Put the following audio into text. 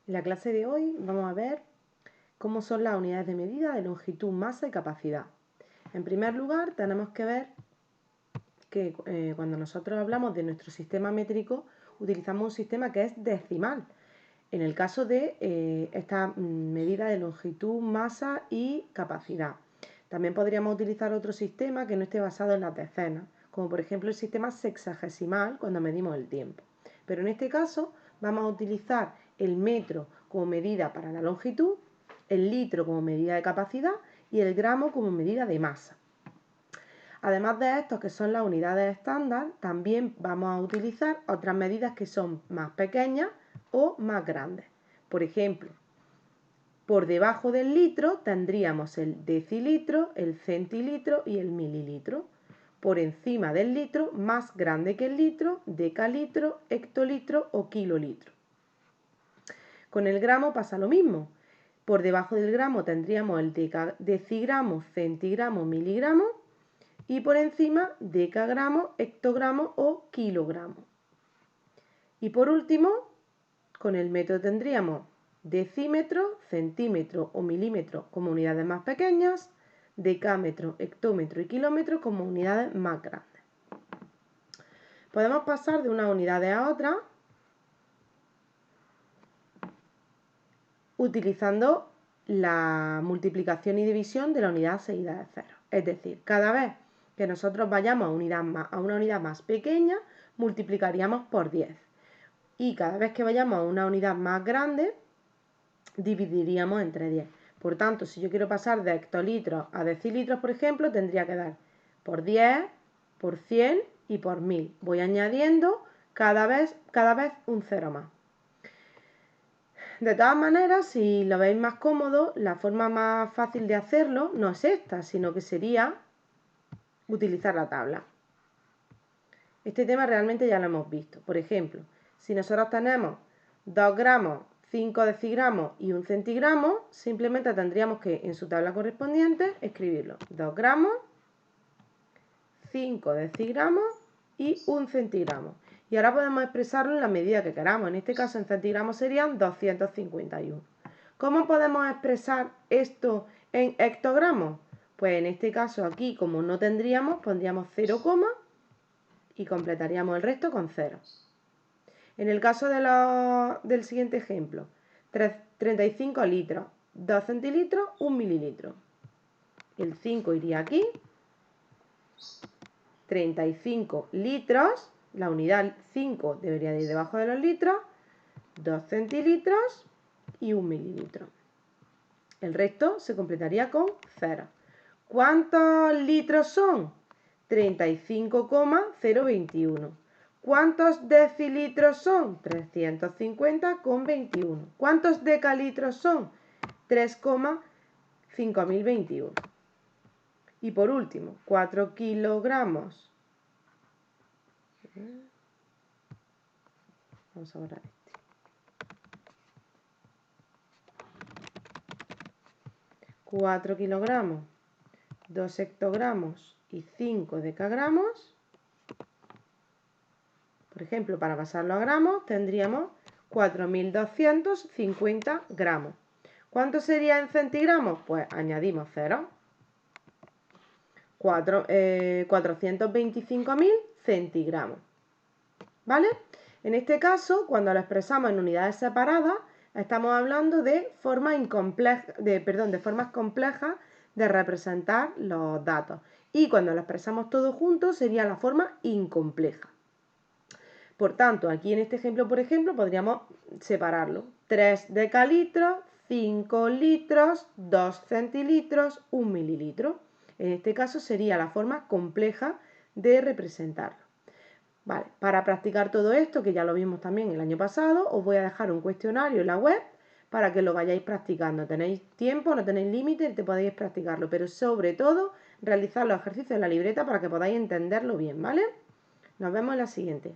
En la clase de hoy vamos a ver cómo son las unidades de medida de longitud, masa y capacidad. En primer lugar, tenemos que ver que cuando nosotros hablamos de nuestro sistema métrico, utilizamos un sistema que es decimal. En el caso de esta medida de longitud, masa y capacidad. También podríamos utilizar otro sistema que no esté basado en las decenas, como por ejemplo el sistema sexagesimal cuando medimos el tiempo. Pero en este caso vamos a utilizar el metro como medida para la longitud, el litro como medida de capacidad y el gramo como medida de masa. Además de estos, que son las unidades estándar, también vamos a utilizar otras medidas que son más pequeñas o más grandes. Por ejemplo, por debajo del litro tendríamos el decilitro, el centilitro y el mililitro. Por encima del litro, más grande que el litro, decalitro, hectolitro o kilolitro. Con el gramo pasa lo mismo. Por debajo del gramo tendríamos el decigramo, centigramo, miligramo y por encima decagramo, hectogramo o kilogramo. Y por último, con el metro tendríamos decímetro, centímetro o milímetro como unidades más pequeñas, decámetro, hectómetro y kilómetro como unidades más grandes. Podemos pasar de unas unidades a otras utilizando la multiplicación y división de la unidad seguida de cero. Es decir, cada vez que nosotros vayamos a una unidad más pequeña, multiplicaríamos por 10. Y cada vez que vayamos a una unidad más grande, dividiríamos entre 10. Por tanto, si yo quiero pasar de hectolitros a decilitros, por ejemplo, tendría que dar por 10, por 100 y por 1000. Voy añadiendo cada vez un cero más. De todas maneras, si lo veis más cómodo, la forma más fácil de hacerlo no es esta, sino que sería utilizar la tabla. Este tema realmente ya lo hemos visto. Por ejemplo, si nosotros tenemos 2 gramos, 5 decigramos y 1 centigramo, simplemente tendríamos que en su tabla correspondiente escribirlo. 2 gramos, 5 decigramos y 1 centigramo. Y ahora podemos expresarlo en la medida que queramos. En este caso en centigramos serían 251. ¿Cómo podemos expresar esto en hectogramos? Pues en este caso aquí, como no tendríamos, pondríamos 0, y completaríamos el resto con 0. En el caso del siguiente ejemplo, 35 litros, 2 centilitros, 1 mililitro. El 5 iría aquí. 35 litros, la unidad 5 debería de ir debajo de los litros, 2 centilitros y 1 mililitro. El resto se completaría con 0. ¿Cuántos litros son? 35,021. ¿Cuántos decilitros son? 350,21. ¿Cuántos decalitros son? 3,5021. Y por último, 4 kilogramos. Vamos a borrar este. 4 kilogramos, 2 hectogramos y 5 decagramos. Por ejemplo, para pasarlo a gramos tendríamos 4.250 gramos. ¿Cuánto sería en centigramos? Pues añadimos 0. 425.000 centigramos. ¿Vale? En este caso, cuando lo expresamos en unidades separadas, estamos hablando de formas complejas de representar los datos. Y cuando lo expresamos todo junto, sería la forma incompleja. Por tanto, aquí en este ejemplo, por ejemplo, podríamos separarlo. 3 decalitros, 5 litros, 2 centilitros, 1 mililitro. En este caso sería la forma compleja de representarlo. Vale, para practicar todo esto, que ya lo vimos también el año pasado, os voy a dejar un cuestionario en la web para que lo vayáis practicando. Tenéis tiempo, no tenéis límite, te podéis practicarlo, pero sobre todo realizar los ejercicios en la libreta para que podáis entenderlo bien, ¿vale? Nos vemos en la siguiente.